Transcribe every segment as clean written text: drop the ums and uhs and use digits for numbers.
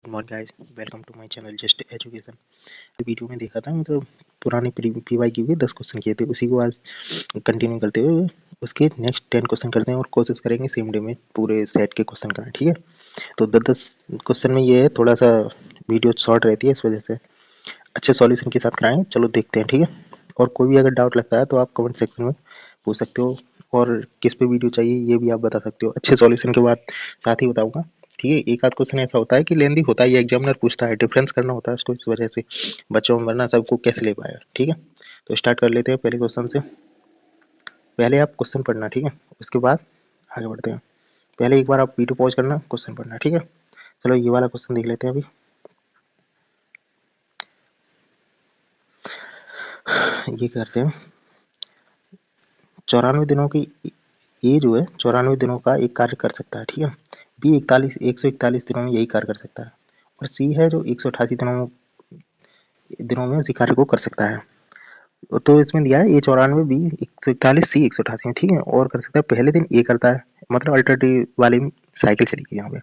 Morning guys, welcome to my channel just education. Video में देखा था मतलब पुराने पीवाई की भी 10 क्वेश्चन किए थे, उसी को आज कंटिन्यू करते हुए उसके नेक्स्ट 10 क्वेश्चन करते हैं और कोशिश करेंगे सेम डे में पूरे सेट के क्वेश्चन करना। ठीक है, तो 10 क्वेश्चन में ये है, थोड़ा सा वीडियो शॉर्ट रहती है, इस वजह से अच्छे सॉल्यूशन के साथ कराएं। चलो देखते हैं। ठीक है, और कोई भी अगर डाउट लगता है तो आप कमेंट सेक्शन में पूछ सकते हो, और किस पे वीडियो चाहिए ये भी आप बता सकते हो। अच्छे सॉल्यूशन के बाद साथ ही बताऊंगा। ठीक है, एक आध क्वेश्चन ऐसा होता है कि लेंदी होता है, ये एग्जामिनर पूछता है, डिफरेंस करना होता है उसको, इस वजह से बच्चों में वरना सबको कैसे ले पाएगा। ठीक है, तो स्टार्ट कर लेते हैं पहले क्वेश्चन से। पहले आप क्वेश्चन पढ़ना, ठीक है, उसके बाद आगे बढ़ते हैं। पहले एक बार आप वीडियो पॉज करना, क्वेश्चन पढ़ना। ठीक है, चलो ये वाला क्वेश्चन देख लेते हैं अभी। ये करते हैं, 94 दिनों की ए जो है 94 दिनों का एक कार्य कर सकता है। ठीक है, बी 141 दिनों में यही कार्य कर सकता है, और सी है जो 188 दिनों में उसी कार्य को कर सकता है। तो इसमें दिया है ए 94, बी 141, सी 188। ठीक है, और कर सकता है पहले दिन ए करता है, मतलब अल्टरनेटिव वाले में साइकिल चलेगी यहाँ पे।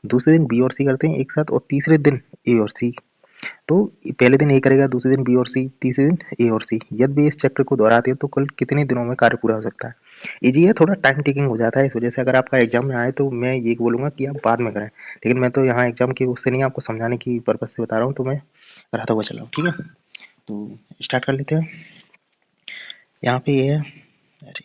दूसरे दिन बी और सी करते हैं एक साथ, और तीसरे दिन ए और सी। तो पहले दिन ए करेगा, दूसरे दिन बी और सी, तीसरे दिन ए और सी। यदि इस चक्र को दोहराते हैं तो कुल कितने दिनों में कार्य पूरा हो सकता है। इजी है, थोड़ा टाइम टेकिंग हो जाता है, इस वजह से अगर आपका एग्जाम में आए तो मैं ये बोलूंगा कि आप बाद में करें, लेकिन मैं तो यहाँ एग्जाम की उससे नहीं, आपको समझाने की पर्पज से बता रहा हूँ, तो मैं कराता हुआ चल रहा हूँ। ठीक है, तो स्टार्ट कर लेते हैं। यहाँ पे ये है, अरे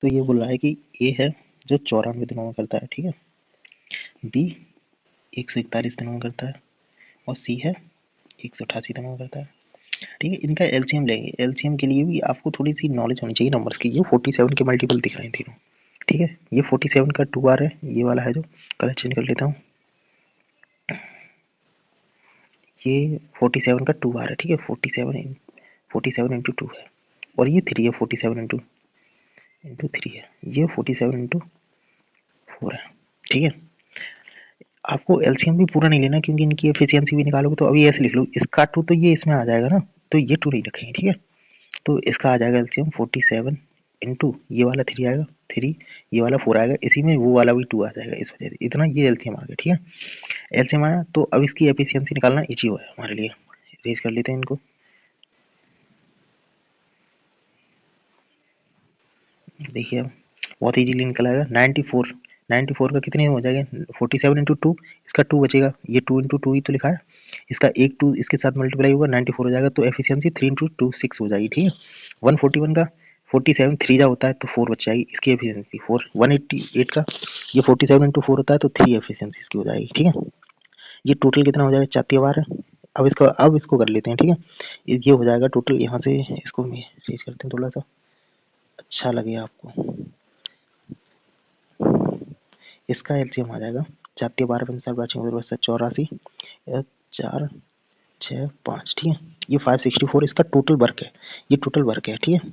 तो ये बोल रहा है कि ए है जो 94 दिनों में करता है, ठीक है, बी 141 दिनों में करता है, और सी है 188 दिनों में करता है। ठीक है, इनका एलसीएम लेंगे। एलसीएम के लिए भी आपको थोड़ी सी नॉलेज होनी चाहिए नंबर्स की। ये 47 के मल्टीपल दिख रहे हैं तीनों। ठीक है, ये 47 का 2 बार है, ये वाला है जो, कलर चेंज कर लेता हूँ, ये 47 का 2 बार है। ठीक है, 47 इंटू 2 है, और ये 3 है, 47 इंटू 3 है, ये 47 इंटू 4 है। ठीक है, आपको एलसीएम भी पूरा नहीं लेना, क्योंकि इनकी एफिशिएंसी भी निकालोगे तो अभी ऐसे लिख लो, इसका 2 तो ये इसमें आ जाएगा ना, तो ये 2 नहीं रखेंगे। ठीक है, तो इसका आ जाएगा एलसीएम 47 इंटू ये वाला 3 आएगा 3, ये वाला 4 आएगा, इसी में वो वाला भी 2 आ जाएगा, इस वजह से इतना ये एलसीएम आ गया। ठीक है, एलसीएम आया तो अब इसकी एफिशिएंसी निकालना इजी हो है हमारे लिए। रेज कर लेते हैं इनको। देखिए अब बहुत इजीली निकल आएगा 94। 94 का कितने हो जाएगा, 47 इंटू 2, इसका 2 बचेगा, ये 2 इंटू 2 ही तो लिखा है, इसका एक 2 इसके साथ मल्टीप्लाई होगा, 94 हो जाएगा, तो एफिशिएंसी 3 इंटू 2 6 हो जाएगी। ठीक है, 141 का 47 3 जा होता है तो 4 बच जाएगी इसकी एफिशिएंसी 4। 188 का ये 47 इंटू 4 होता है तो 3 एफिशिएंसी इसकी हो जाएगी। ठीक है, ये टोटल कितना हो जाएगा, 4 बार है। अब इसको कर लेते हैं। ठीक है, ये हो जाएगा टोटल, यहाँ से इसको चेंज करते हैं थोड़ा सा अच्छा लगे आपको। इसका एलसीएम आ जाएगा 4 12 50 5 84, 4 6 5। ठीक है, ये 564 इसका टोटल वर्क है, ये टोटल वर्क है। ठीक है,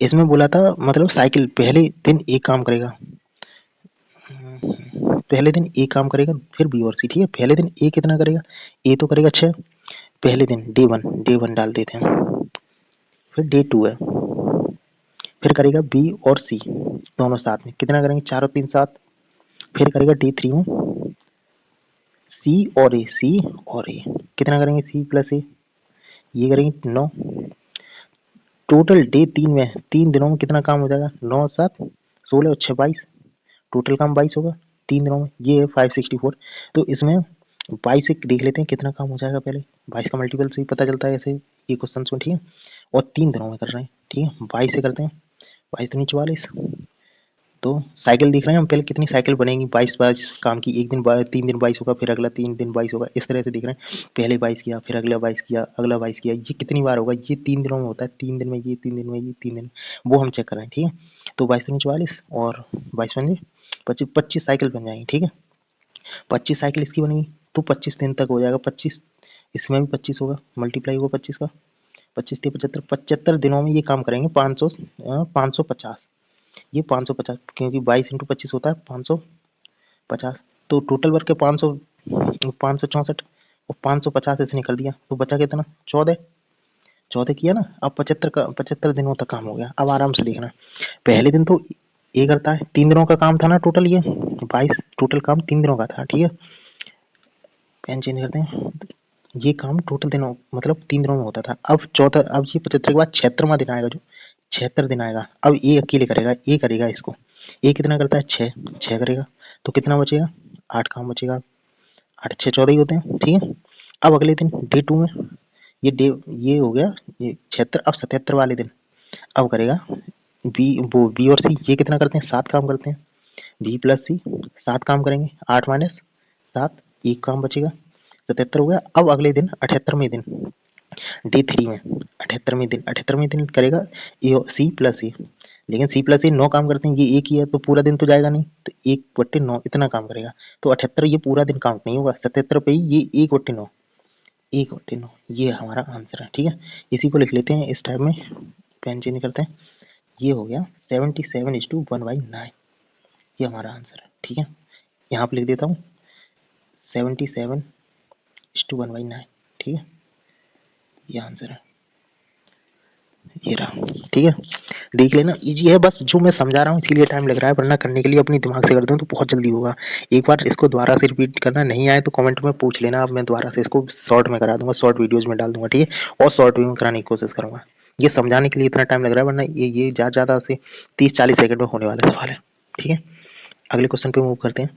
इसमें बोला था मतलब साइकिल पहले दिन एक काम करेगा, पहले दिन ए काम करेगा, फिर बी और सी। ठीक है, पहले दिन ए कितना करेगा, ए तो करेगा 6 पहले दिन, डे वन डाल देते हैं, फिर डे 2 है, फिर करेगा बी और सी दोनों साथ में, कितना करेंगे 4 और 3 7, फिर करेगा डे 3 में सी और ए कितना करेंगे, सी प्लस ए, ये करेंगे 9। टोटल डे 3 में 3 दिनों में कितना काम हो जाएगा, 9 7 16 और 6 22, टोटल काम 22 होगा 3 दिनों में, ये है 564। तो इसमें 22 से देख लेते हैं कितना काम हो जाएगा, पहले 22 का मल्टीपल से ही पता चलता है ऐसे ये क्वेश्चन में। ठीक है, और 3 दिनों में कर रहे हैं। ठीक है, 22 से करते हैं, 22 दूनी 44, तो साइकिल देख रहे हैं हम, पहले कितनी साइकिल बनेगी 22 22 काम की, एक दिन 3 दिन 22 होगा, फिर अगला 3 दिन 22 होगा, इस तरह से देख रहे हैं, पहले 22 किया, फिर अगला 22 किया, अगला 22 किया, ये कितनी बार होगा, ये 3 दिनों में होता है, 3 दिन में ये, 3 दिन में ये, 3 दिन वो हम चेक कर रहे हैं। ठीक है, तो 22 दूनी 44 और 22 पंजे 25, 25 साइकिल बन जाएंगी। ठीक है, 25 साइकिल इसकी बनेगी तो 25 दिन तक हो जाएगा, 25 इसमें भी 25 होगा, मल्टीप्लाई होगा 25 का, 25 से 75, 75 दिनों में ये काम करेंगे 500 550, ये 550, क्योंकि 22 इंटू 25 होता है 550, तो टोटल वर्क है 564, और 550 ऐसे निकल दिया, तो बचा कितना 14। 14 किया ना, अब 75 का 75 दिनों तक काम हो गया। अब आराम से देखना, पहले दिन तो ए करता है, 3 दिनों का काम था ना टोटल, ये 22 टोटल काम 3 दिनों का था, ठीक है। पेन चेंज करते हैं, ये काम टोटल दिनों मतलब 3 दिनों में होता था। अब चौथा, अब ये 75 के बाद 76वां दिन आएगा, जो 76 दिन आएगा, अब ए अकेले करेगा, ए करेगा इसको। ए कितना करता है? 6, 6 करेगा, तो कितना बचेगा? 8 काम बचेगा। 8 6 14 ही होते हैं, ठीक है। अब अगले दिन डे 2 में ये डे, ये हो गया ये 76, अब 77 वाले दिन अब करेगा बी, वो बी और सी, ये कितना करते हैं? 7 काम करते हैं। बी प्लस सी 7 काम करेंगे, 8 माइनस 7, एक काम बचेगा, 77 हो गया। अब अगले दिन 78वें दिन डे 3 में 78वें दिन करेगा ए और सी प्लस ए, लेकिन सी प्लस ए 9 काम करते हैं, ये एक ही है तो पूरा दिन तो जाएगा नहीं, तो 1/9 इतना काम करेगा, तो 78 ये पूरा दिन काउंट नहीं होगा, 77 पे ही ये 1/9, 1/9 ये हमारा आंसर है, ठीक है। इसी को लिख लेते हैं इस टाइप में, पेन चेंज करते हैं, ये हो गया 77:1/9, ये हमारा आंसर है, ठीक है। यहाँ पे लिख देता हूँ 77:1/9, ठीक है, ये आंसर है, ये रहा, ठीक है। देख लेना, इजी है, बस जो मैं समझा रहा हूँ इसीलिए टाइम लग रहा है, वरना करने के लिए अपनी दिमाग से करते हैं तो बहुत जल्दी होगा। एक बार इसको दोबारा से रिपीट करना नहीं आए तो कमेंट में पूछ लेना, अब मैं दोबारा से इसको शॉर्ट में करा दूंगा, शॉर्ट वीडियोज में डाल दूंगा, ठीक है, और शॉर्ट वीडियो में कराने की कोशिश करूंगा। ये समझाने के लिए इतना टाइम लग रहा है, वरना ये ज़्यादा ज़्यादा से 30-40 सेकंड में होने वाले सवाल है, ठीक है। अगले क्वेश्चन पे मूव करते हैं।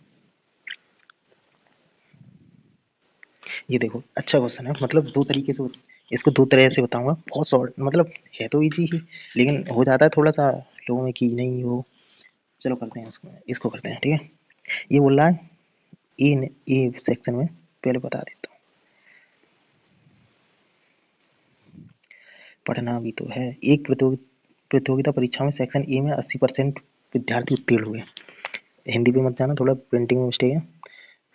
ये देखो, अच्छा क्वेश्चन है, मतलब दो तरीके से, इसको दो तरह से बताऊंगा, बहुत शॉर्ट, मतलब है तो इजी ही, लेकिन हो जाता है थोड़ा सा लोगों में कि नहीं हो। चलो करते हैं इसको, इसको करते हैं, ठीक है। ये बोल रहा है ए सेक्शन में, पहले बता देता हूँ, पढ़ना भी तो है। एक प्रतियोगिता परीक्षा में सेक्शन ए में 80% विद्यार्थी उत्तीर्ण हुए, हिंदी पे मत जाना, थोड़ा प्रिंटिंग में मिस्टेक है।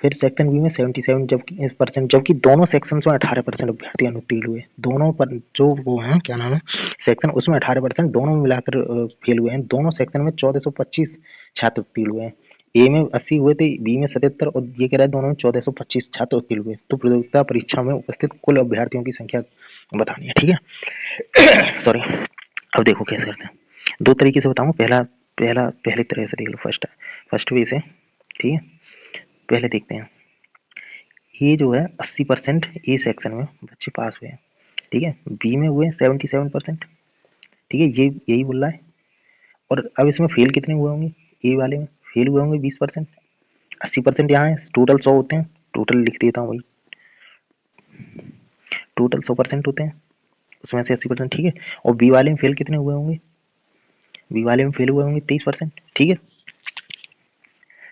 फिर सेक्शन बी में 77 जबकि परसेंट, जबकि दोनों सेक्शन में 18% अभ्यर्थी अनुत्तीर्ण हुए, दोनों पर जो वो है क्या नाम है सेक्शन, उसमें 18% दोनों में मिलाकर फेल हुए हैं। दोनों सेक्शन में 1425 छात्र उत्तीर्ण हुए हैं, ए में 80 हुए थे, बी में 77, और ये कह रहा है दोनों में 1425 छात्र उत्तीर्ण हुए। तो प्रतियोगिता परीक्षा में उपस्थित कुल अभ्यर्थियों की संख्या बतानी है, ठीक है। सॉरी, अब देखो कैसे करते हैं, दो तरीके से बताऊंगा। पहले तरह से देख लो, फर्स्ट वे से, ठीक है। पहले देखते हैं, ये जो है 80% ए सेक्शन में बच्चे पास हुए हैं, ठीक है। बी में हुए 77%, ठीक है, ये यही बोल रहा है। और अब इसमें फेल कितने हुए होंगे? ए वाले में फेल हुए होंगे 20%, 80% यहाँ है, टोटल 100 होते हैं, टोटल लिख देता हूँ भाई, टोटल 100% होते हैं, उसमें से 80%, ठीक है। और बी वाले में फेल कितने हुए होंगे? बी वाले में फेल हुए होंगे 23%, ठीक है।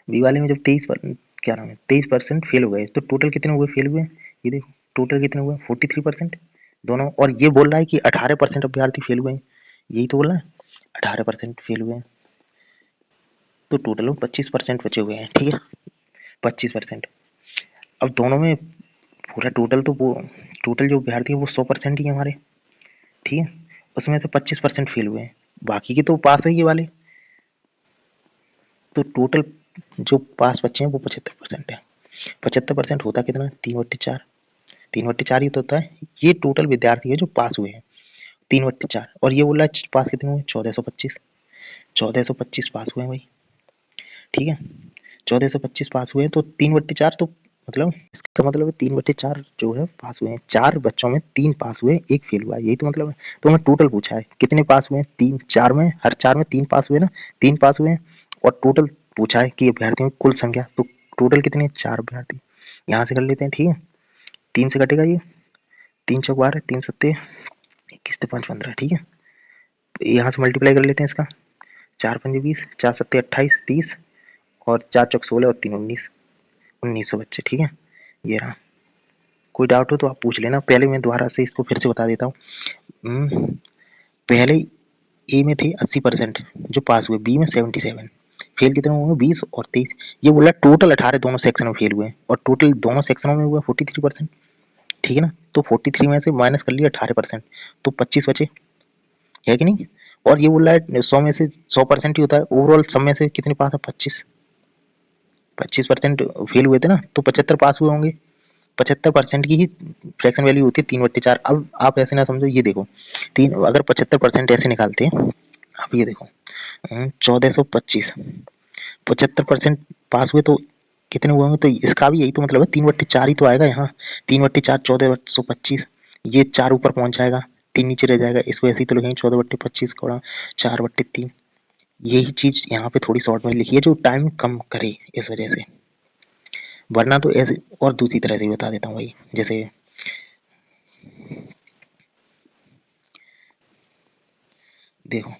बी वाले में जब 23%, क्या नाम है, 23% फेल हुए, तो टोटल कितने हुए फेल हुए? ये देखो टोटल कितने हुए, 43% दोनों। और ये बोल रहा है कि 18% अभ्यर्थी फेल हुए हैं, यही तो बोल रहा है, 18% फेल हुए हैं, तो टोटल में 25% बचे हुए हैं, ठीक है, 25%। अब दोनों में पूरा टोटल, तो वो टोटल जो अभ्यर्थी है वो 100% ही है हमारे, ठीक है, उसमें से 25% फेल हुए हैं, बाकी के तो पास है ये वाले, तो टोटल जो पास बच्चे हैं वो 75% है। 75% होता कितना? 3/4, 3/4 ही तो होता है। ये टोटल विद्यार्थी है जो पास हुए हैं, 3/4, और ये बोला पास कितने हुए? 1425, 1425 पास हुए हैं भाई, ठीक है, 1425 पास हुए हैं, तो 3/4, तो मतलब इसका मतलब है 3/4 जो है पास हुए हैं, 4 बच्चों में 3 पास हुए, एक फेल हुआ है, यही तो मतलब है। तो हमें टोटल पूछा है कितने पास हुए हैं, 3, 4 में, हर 4 में 3 पास हुए ना, 3 पास हुए हैं, और टोटल पूछा है कि अभ्यर्थियों की कुल संख्या, तो टोटल कितने? 4 अभ्यर्थी, यहाँ से कर लेते हैं, ठीक है। 3 से कटेगा ये, 3 चौक 12, 3 सत्ते 21, 5 15, ठीक है। यहाँ से मल्टीप्लाई कर लेते हैं इसका, 4 पंजे 20, 4 सत्ते 28, 30, और 4 चौक 16 और 3 19, 1900 बच्चे, ठीक है, ये रहा। कोई डाउट हो तो आप पूछ लेना, पहले मैं दोबारा से इसको फिर से बता देता हूँ। पहले ए में थे 80% जो पास हुए, बी में 77, फेल कितने होंगे? 20 और 23, ये बोला टोटल 18 दोनों सेक्शन में फेल हुए, और टोटल दोनों सेक्शनों में हुआ 43%, ठीक है ना। तो 43 में से माइनस कर लिया 18%, तो 25 बचे, है कि नहीं। और ये बोल रहा है 100 में से 100% ही होता है, ओवरऑल सब में से कितने पास है? 25% फेल हुए थे ना, तो 75 पास हुए होंगे, 75% की ही फ्रैक्शन वैल्यू होती है 3/4। अब आप ऐसे ना समझो, ये देखो, तीन अगर 75% ऐसे निकालते हैं, आप ये देखो, 1425 75% पास हुए तो कितने हुए होंगे? तो इसका भी यही तो मतलब है, 3/4 ही तो आएगा यहाँ। 3/4 1425, ये 4 ऊपर पहुंच जाएगा, 3 नीचे रह जाएगा, इस वजह से तो लिखेंगे 14/25 गुणा 4/3। यही चीज यहाँ पे थोड़ी शॉर्ट में लिखी है जो टाइम कम करे इस वजह से, वरना तो ऐसे और दूसरी तरह से बता देता हूँ भाई। जैसे देखो,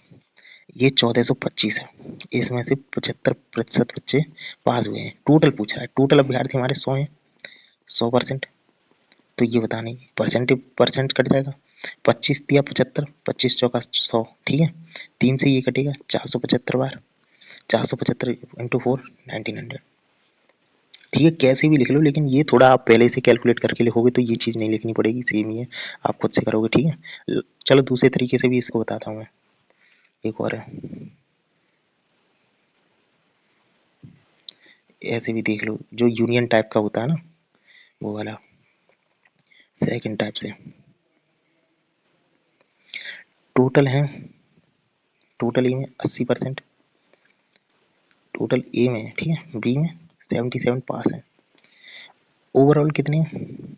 ये 1425 है, इसमें से 75% बच्चे पास हुए हैं, टोटल पूछ रहा है, टोटल अभ्यर्थी हमारे 100 हैं, 100%। तो ये बताने की परसेंटेज, परसेंट कट जाएगा, 25 दिया 75, 25 चौका 100, ठीक है, 3 से ये कटेगा, 475 बार, 475 इंटू 4 1900, ठीक है, कैसे भी लिख लो, लेकिन ये थोड़ा आप पहले से कैलकुलेट करके लिखोगे तो ये चीज़ नहीं लिखनी पड़ेगी, सेम ही है, आप खुद से करोगे, ठीक है। चलो दूसरे तरीके से भी इसको बताता हूँ मैं, एक और है, ऐसे भी देख लो, जो यूनियन टाइप का होता है ना, वो वाला सेकंड टाइप से। टोटल है, टोटल ए में 80%, टोटल ए में, ठीक है, बी में 77 पास है, ओवरऑल कितने हैं?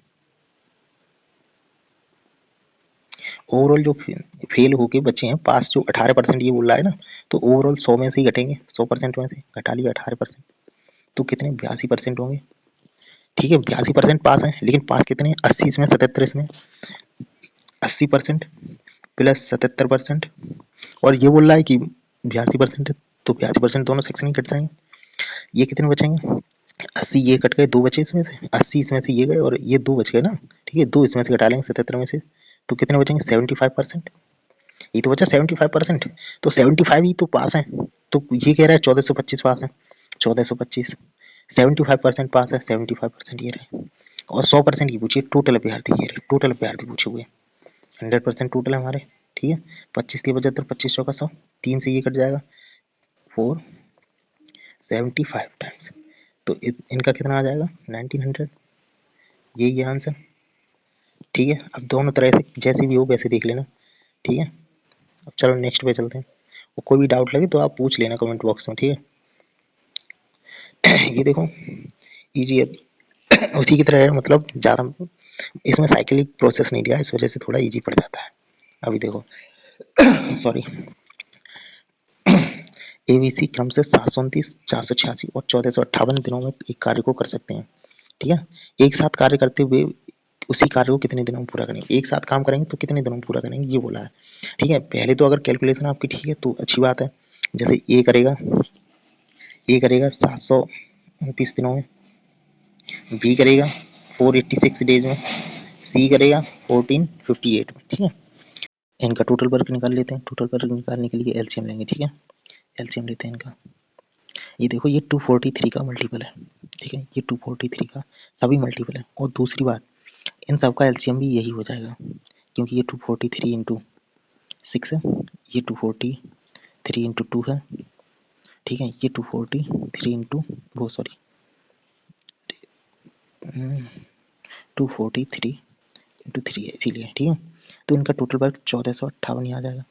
ओवरऑल जो फेल होके बचे हैं, पास जो 18% ये बोल रहा है ना, तो ओवरऑल 100 में से ही घटेंगे, 100% में से घटा लिया 18%, तो कितने 82% होंगे, ठीक है, 82% पास है, लेकिन पास कितने, 80 इसमें 77 इसमें, 80% प्लस 77%, और ये बोल रहा है कि 82% है, तो 82% दोनों सेक्शन ही कट जाएंगे, ये कितने बचेंगे, 80 ये कट गए, दो बचे इसमें से, 80 इसमें से ये गए और ये दो बच गए ना, ठीक है, दो इसमें से घटा लेंगे 77 में से, तो कितने बचेंगे 75%, ये तो बचा 75%, तो 75 ही तो पास है, तो ये कह रहा है 1425 पास है, 1425 75% पास है, 75% ये रहे, और 100% की पूछिए टोटल अभ्यर्थी, ये रहे टोटल अभ्यर्थी पूछे हुए, 100% टोटल है हमारे, ठीक है, 25 के 75, 25 चौका 100, 3 से ये कट जाएगा, 475 टाइम्स, तो इनका कितना आ जाएगा 1900, यही है आंसर, ठीक है। अब दोनों तरह से जैसे भी हो वैसे देख लेना, ठीक है। अब चलो नेक्स्ट पे चलते हैं, और कोई भी डाउट लगे तो आप पूछ लेना कमेंट बॉक्स में, ठीक है। ये देखो इजी है, उसी की तरह है, मतलब ज़्यादा इसमें साइक्लिक प्रोसेस नहीं दिया, इस वजह से थोड़ा इजी पड़ जाता है। अभी देखो, सॉरी, एबीसी क्रम से 729, 486 और 1458 दिनों में एक कार्य को कर सकते हैं, ठीक है। एक साथ कार्य करते हुए उसी कार्य को कितने दिनों में पूरा करेंगे, एक साथ काम करेंगे तो कितने दिनों में पूरा करेंगे, ये बोला है, ठीक है। पहले तो अगर कैलकुलेशन आपकी ठीक है तो अच्छी बात है, जैसे ए करेगा 729 दिनों में, बी करेगा 486 डेज में, सी करेगा 1458 में, ठीक है। इनका टोटल वर्क निकाल लेते हैं, टोटल वर्क निकालने के लिए एलसीएम लेंगे, ठीक है, एलसीएम लेते हैं इनका। ये देखो ये 243 का मल्टीपल है, ठीक है, ये 243 का सभी मल्टीपल है, और दूसरी बात इन सब का एलसीएम भी यही हो जाएगा, क्योंकि ये 243 इंटू 6 है, ये 243 इंटू 2 है, ठीक है, ये 243 इंटू वो सॉरी 243 इंटू 3 है, इसीलिए, ठीक है। तो इनका टोटल वर्क 1458 ही आ जाएगा,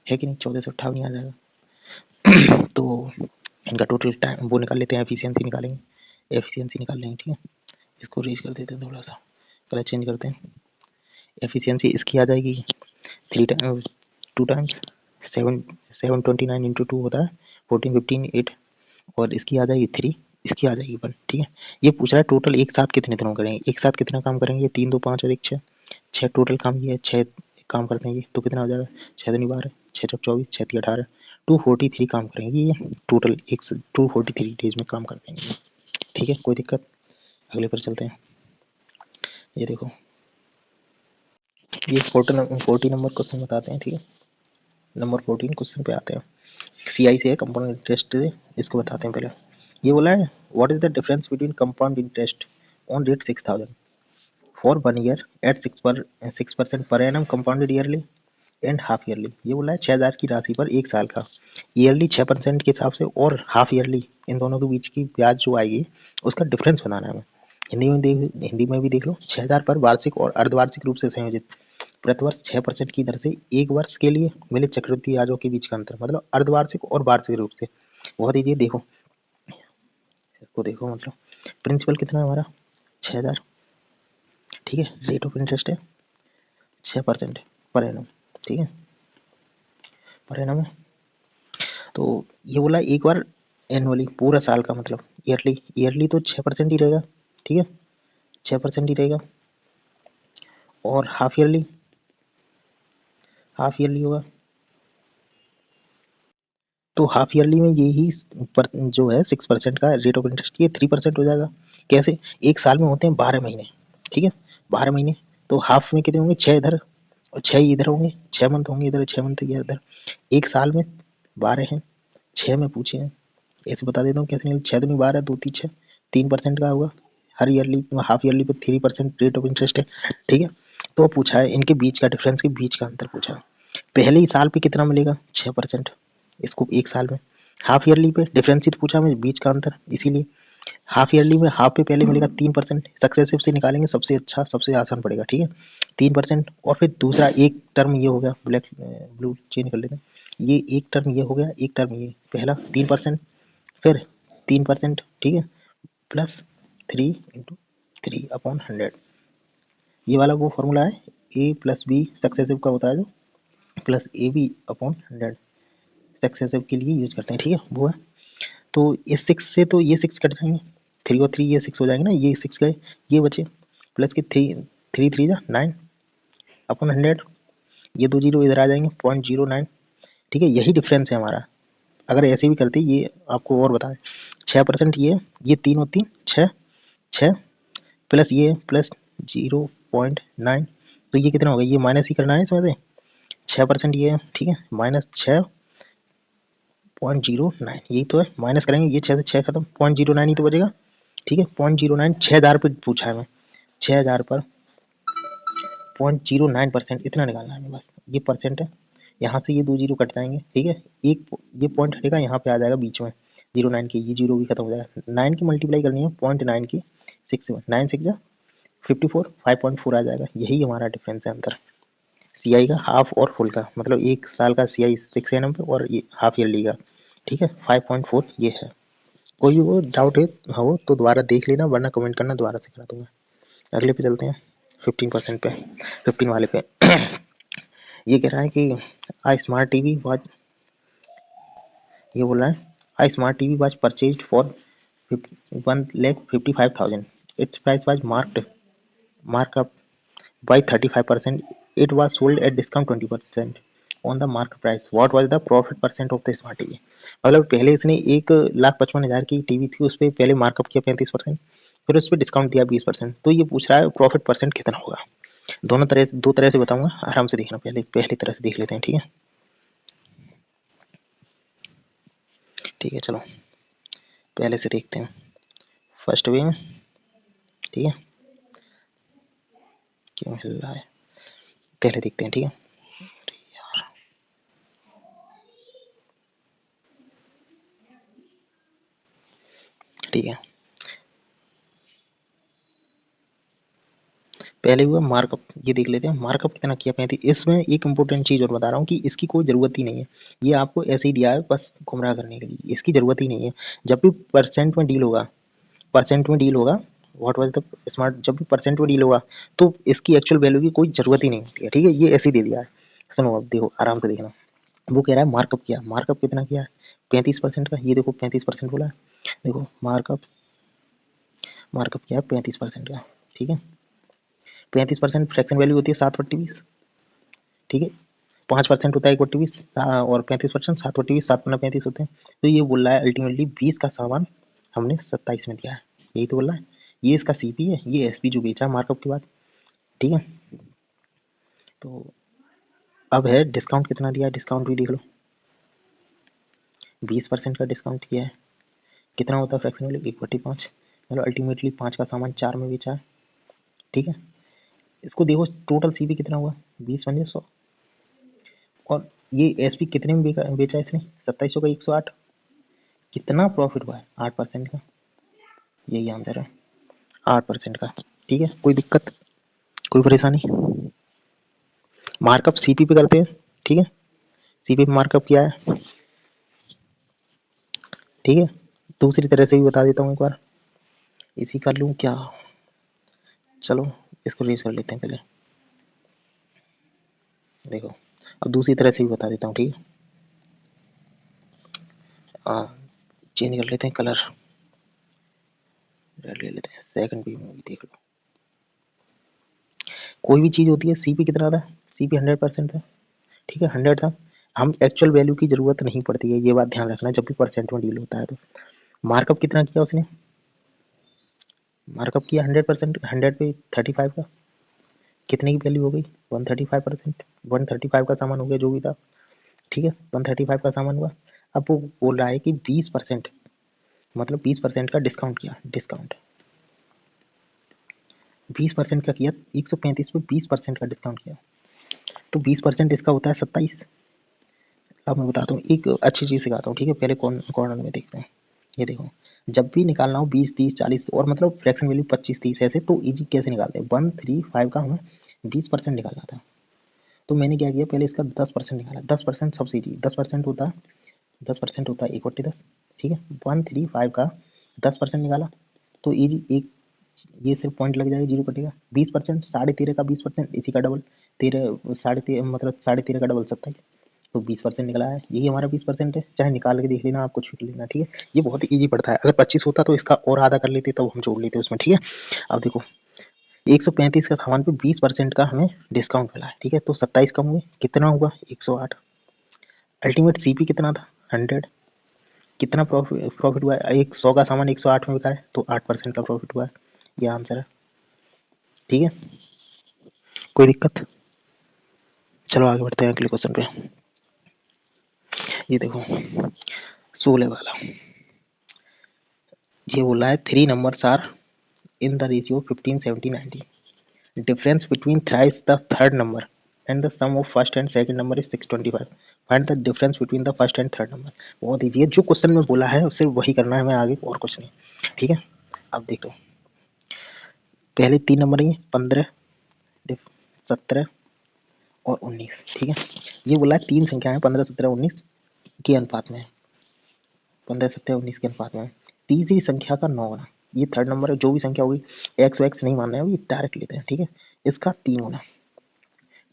है कि नहीं, 1458 ही आ जाएगा। तो इनका टोटल टाइम वो निकाल लेते हैं, एफिशिएंसी निकालेंगे, एफिशिएंसी निकाल लेंगे, ठीक है। इसको रेज कर देते हैं थोड़ा सा, कलर चेंज करते हैं, एफिशिएंसी इसकी आ जाएगी 2 टाइम्स 729 इंटू 2 होता है 14 15 8, और इसकी आ जाएगी 3, इसकी आ जाएगी 1, ठीक है। ये पूछ रहा है टोटल एक साथ कितने दिनों करेंगे, एक साथ कितना काम करेंगे, 3 2 5 और 1 6, 6 टोटल काम ये है, 6 काम करते हैं ये, तो कितना हो जाएगा 6 दूनी 12, 6 चौक 24, 6 तीन 18, 243 काम करेंगे ये टोटल, एक 243 डेज में काम करते हैं, ठीक है, कोई दिक्कत। अगले पर चलते हैं, ये देखो ये 40 नंबर क्वेश्चन बताते हैं, ठीक है, नंबर 14 क्वेश्चन पे आते हैं, सीआई से है, कंपाउंड इंटरेस्ट से, इसको बताते हैं पहले। ये बोला है what is the difference between compound interest on rate 6000 for 1 year at 6% पर annum compounded yearly and half yearly. ये बोला है 6000 की राशि पर एक साल का ईयरली 6% के हिसाब से और हाफ ईयरली, इन दोनों के बीच की ब्याज जो आएगी उसका डिफरेंस बनाना है हमें। हिंदी में भी देख लो, 6000 पर वार्षिक और अर्धवार्षिक रूप से संयोजित प्रतिवर्ष 6% की दर से 1 वर्ष के लिए मिले चक्रवृद्धि ब्याजों के बीच का अंतर, मतलब अर्धवार्षिक और वार्षिक रूप से। बहुत ईजी, देखो इसको देखो, मतलब प्रिंसिपल कितना है हमारा 6000, ठीक है, रेट ऑफ इंटरेस्ट है 6% पर एनम, ठीक है, पर एनम है। तो ये बोला एक बार एनुअली, पूरा साल का मतलब, ईयरली, ईयरली तो 6% ही रहेगा, ठीक है, 6% ही रहेगा। और हाफ ईयरली, हाफ ईयरली होगा तो हाफ ईयरली में यही जो है 6% का रेट ऑफ इंटरेस्ट, ये 3% हो जाएगा। कैसे, एक साल में होते हैं 12 महीने, ठीक है, 12 महीने, तो हाफ में कितने होंगे, 6 इधर और 6 इधर होंगे, 6 मंथ होंगे इधर, 6 मंथ इधर। एक साल में 12 हैं, 6 में पूछे हैं, ऐसे बता देता हूँ कैसे निकले, 6 दूनी 12, 2 3 6, 3% का होगा। हर ईयरली, हाफ ईयरली पे 3% रेट ऑफ इंटरेस्ट है, ठीक है। तो पूछा है इनके बीच का डिफरेंस, के बीच का अंतर पूछा है। पहले ही साल पे कितना मिलेगा, 6%, इसको एक साल में। हाफ ईयरली पे डिफरेंशिएट पूछा हमें, बीच का अंतर, इसीलिए हाफ ईयरली में हाफ पे पहले मिलेगा 3%, सक्सेसिव से निकालेंगे सबसे अच्छा, सबसे आसान पड़ेगा, ठीक है, 3%। और फिर दूसरा एक टर्म ये हो गया, ब्लैक ब्लू चेंज कर लेते हैं, ये एक टर्म ये हो गया, एक टर्म ये, पहला 3%, फिर 3%, ठीक है, प्लस 3 × 3/100, ये वाला वो फॉर्मूला है, ए प्लस बी सक्सेसिव का होता है जो, प्लस AB/100 सक्सेसिव के लिए यूज करते हैं, ठीक है, वो है। तो इस 6 से तो ये 6 कट जाएंगे, 3 और 3 ये 6 हो जाएंगे ना, ये 6 गए, ये बचे, प्लस के 3 3 जा 9/100, ये 2 जीरो इधर आ जाएंगे, 0.09, ठीक है, यही डिफरेंस है हमारा। अगर ऐसे भी करते, ये आपको और बताएं, 6% ये 3 और 3 6, 6 प्लस ये प्लस 0.9, तो ये कितना होगा, ये माइनस ही करना है इसमें से, 6% ये है, ठीक है, -6.09, यही तो है, माइनस करेंगे, ये 6 से 6 खत्म, 0.09 ही तो बचेगा, ठीक है, 0.09, 6,000 पे पूछा है मैं, 6,000 पर 0.09% इतना निकालना है बस, ये परसेंट है, यहाँ से ये 2 जीरो कट जाएंगे, ठीक है, एक ये पॉइंट हटेगा, यहाँ पे आ जाएगा बीच में 0.9 की, ये जीरो भी खत्म हो जाएगा, 9 की मल्टीप्लाई करनी है 0.9 की 6 से, 9 6 जा 54, 5.4 आ जाएगा, यही हमारा डिफरेंस है अंतर, सीआई का हाफ और फुल का, मतलब एक साल का सीआई 6 एनएम पे और ये हाफ ईयरली का, ठीक है, 5.4 ये है। कोई वो डाउट है हो तो दोबारा देख लेना, वरना कमेंट करना, दोबारा से करा दूंगा। अगले पे चलते हैं, 15% पे, 15 वाले पे। ये कह रहा है कि आई स्मार्ट टीवी वॉच, ये बोल रहा है I smart TV watch purchased for 1,55,000, it's price was markup by 35%, it was sold at discount 20% on the market price, what was the profit percent of the smart TV. मतलब पहले इसने 1,55,000 की TV थी, उस पर पहले मार्कअप किया 35%, फिर उस पर डिस्काउंट दिया 20%, तो ये पूछ रहा है प्रॉफिट परसेंट कितना होगा। दोनों तरह, दो तरह से बताऊंगा, आराम से देखना, पहले पहली तरह से देख लेते हैं, ठीक है, ठीक है, चलो पहले से देखते हैं, फर्स्ट वे में, ठीक है, क्यों हिल रहा है, पहले देखते हैं, ठीक है, ठीक है, पहले हुआ मार्कअप, ये देख लेते हैं मार्कअप कितना किया 35। इसमें एक इंपॉर्टेंट चीज और बता रहा हूँ कि इसकी कोई जरूरत ही नहीं है, ये आपको ऐसे ही दिया है बस गुमराह करने के लिए, इसकी जरूरत ही नहीं है। जब भी परसेंट में डील होगा, परसेंट में डील होगा, व्हाट वाज द स्मार्ट, जब भी परसेंट में डील होगा तो इसकी एक्चुअल वैल्यू की कोई जरूरत ही नहीं होती है, ठीक है, ये ऐसे ही दे दिया है। सुनो अब देखो, आराम से देखना, वो कह रहा है मार्कअप किया, मार्कअप कितना किया है 35% का, ये देखो 35% बोला है, देखो मार्कअप, मार्कअप किया है 35% का, ठीक है, 35% फ्रैक्शन वैल्यू होती है 7/20, ठीक है, 5% होता है 1/20, और 35% 7/20, 7×35 होते हैं। तो ये बोल रहा है अल्टीमेटली 20 का सामान हमने 27 में दिया है, यही तो बोल रहा है। ये इसका सीपी है, ये एसपी जो बेचा मार्कअप के बाद, ठीक है। तो अब है डिस्काउंट कितना दिया है, डिस्काउंट भी देख लो, 20% का डिस्काउंट किया है, कितना होता है फ्रैक्शन वैल्यू 1/5, मतलब अल्टीमेटली 5 का सामान 4 में बेचा है, ठीक है। इसको देखो टोटल सीपी कितना हुआ, 20 × 100, और ये एसपी कितने में बेचा है इसने, 2700 का 108, कितना प्रॉफिट हुआ है 8% का, यही आंसर है 8% का, ठीक है। कोई दिक्कत, कोई परेशानी, मार्कअप सीपी पे करते हैं, ठीक है, सीपी पे मार्कअप किया है, ठीक है। दूसरी तरह से भी बता देता हूँ एक बार, इसी कर लूँ क्या, चलो इसको रेज कर लेते हैं पहले, देखो अब दूसरी तरह से भी बता देता हूँ, ठीक है। चेंज कर लेते हैं कलर, रेड ले लेते हैं, सेकंड भी मूवी देख लो। कोई भी चीज़ होती है, सीपी कितना था, सीपी 100% था, ठीक है, 100 था। हम एक्चुअल वैल्यू की जरूरत नहीं पड़ती है, ये बात ध्यान रखना जब भी परसेंट में डील होता है। तो मार्कअप कितना किया उसने, मार्कअप किया 100%, 100 पे 35 का, कितने की वैल्यू हो गई 135%, 135 का सामान हो गया जो भी था, ठीक है, 135 का सामान हुआ। अब वो बोल रहा है कि 20%, मतलब 20% का डिस्काउंट किया, डिस्काउंट 20% का किया, 135 पे 20% का डिस्काउंट किया, तो 20% इसका होता है 27। अब मैं बताता हूँ, एक अच्छी चीज़ सिखाता हूँ, ठीक है। पहले कॉर्नर में देखते हैं, ये देखो, जब भी निकालना हो 20, 30, 40 और मतलब फ्रैक्शन वैल्यू 25, 30 ऐसे, तो इजी कैसे निकालते हैं, 135 का हमें 20% निकालना था, तो मैंने क्या किया, पहले इसका 10% निकाला, 10% सबसे इजी, 10% होता है, 10% होता है 1/10, ठीक है। 135 का 10% निकाला तो इजी, एक ये सिर्फ पॉइंट लग जाएगा, 0 कटेगा। 20%, 13.5 का 20%, इसी का डबल, 13, 13.5 मतलब 13.5 का डबल 27, तो 20% निकला है, यही हमारा 20% है। चाहे निकाल के देख लेना, आप कुछ भी लेना, ठीक है। ये बहुत ईजी पड़ता है, अगर 25 होता तो इसका और आधा कर लेते, तब हम जोड़ लेते उसमें, ठीक है। अब देखो 135 का सामान पे 20% का हमें डिस्काउंट मिला है, ठीक है, तो 27 कम हुए, कितना हुआ 108। अल्टीमेट सीपी कितना था 100, कितना प्रॉफिट हुआ है, 100 का सामान 108 में बिका है, तो 8% का प्रॉफिट हुआ है, ये आंसर है, ठीक है। कोई दिक्कत, चलो आगे बढ़ते हैं अगले क्वेश्चन पे। ये देखो 16 वाला, ये बोला है 3 numbers are in the ratio 15, 70, 90. Difference between thrice the third number and the sum of first and second number is 625. Find the difference between the first and third number. बहुत ईजी है, जो क्वेश्चन में बोला है सिर्फ वही करना है हमें, आगे और कुछ नहीं, ठीक है। अब देखो पहले 3 नंबर है 15, 17 और 19, ठीक है। ये बोला है 3 संख्याएं 15, 17, 19 के अनुपात में, 15, 17, 19 के अनुपात में, तीसरी संख्या का 9 होना, ये थर्ड नंबर है, जो भी संख्या होगी, एक्स वैक्स नहीं मानना है, ये डायरेक्ट लेते हैं, ठीक है। इसका 3 होना,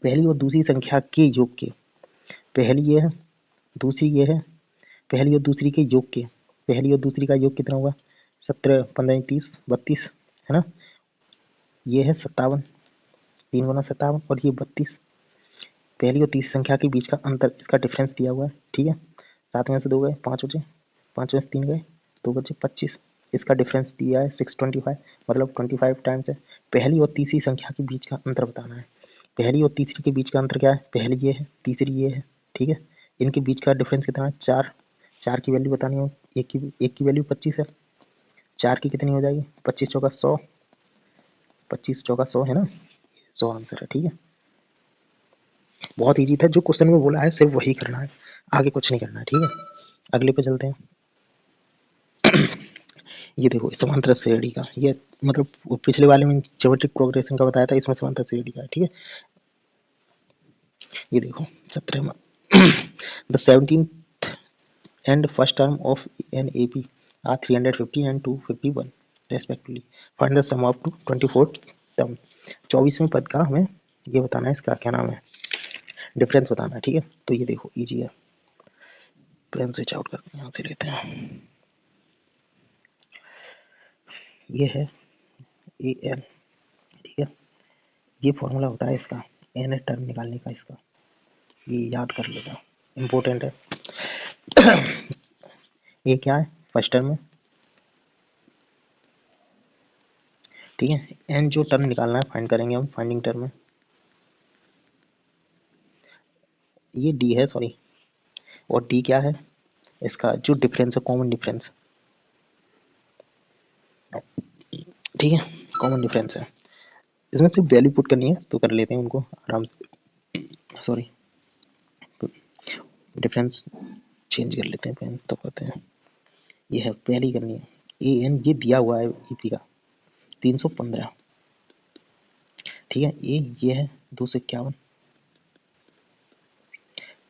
पहली और दूसरी संख्या के योग के, पहली ये है, दूसरी ये है, पहली और दूसरी के योग के, पहली और दूसरी का योग कितना होगा 17, 15, 30, 32, है ना, ये है 57, 3 गुना 57 और ये 32, पहली और तीसरी संख्या के बीच का अंतर, इसका डिफरेंस दिया हुआ है, ठीक है। 7 में से 2 गए 5 बचे, 5 में से 3 गए 2 बचे 25, इसका डिफरेंस दिया है 625, मतलब 25 टाइम्स है। पहली और तीसरी संख्या के बीच का अंतर बताना है, पहली और तीसरी के बीच का अंतर क्या है, पहली ये है तीसरी ये है, ठीक है। इनके बीच का डिफरेंस कितना है 4, 4 की वैल्यू बतानी हो, एक की वैल्यू 25 है, 4 की कितनी हो जाएगी 25 चौका 100, 25 चौका 100 है ना, 100 आंसर है, ठीक है। बहुत ईजी था, जो क्वेश्चन में बोला है सिर्फ वही करना है, आगे कुछ नहीं करना है, ठीक है। अगले पे चलते हैं। ये देखो समांतर श्रेणी का, ये मतलब पिछले वाले में ज्योमेट्रिक प्रोग्रेशन का बताया था, इसमें समांतर श्रेणी का है, ठीक है। ये देखो 17 में the 17th and first term of an AP are 315 and 251 respectively. Find the sum of 24th term. 24वें पद का हमें ये बताना है, इसका क्या नाम है, डिफरेंस बताना है, ठीक है। तो ये देखो इजी है, पेन स्विच आउट करके यहाँ से लेते हैं, ये है ए एन, ठीक है। ये फॉर्मूला होता है इसका, एन टर्म निकालने का, इसका ये याद कर लेगा, इम्पोर्टेंट है। ये क्या है फर्स्ट टर्म में, ठीक है। एन जो टर्म निकालना है फाइंड करेंगे हम फाइंडिंग टर्म में, ये डी है सॉरी, और डी क्या है, इसका जो डिफरेंस है कॉमन डिफरेंस, ठीक है, कॉमन डिफरेंस है, इसमें सिर्फ वैल्यू पुट करनी है, तो कर लेते हैं उनको आराम से, सॉरी डिफरेंस चेंज कर लेते हैं पेन, तो करते हैं, ये है पहली करनी है, ए एन ये दिया हुआ है ईपी का 315, ठीक है। ए ये है 251,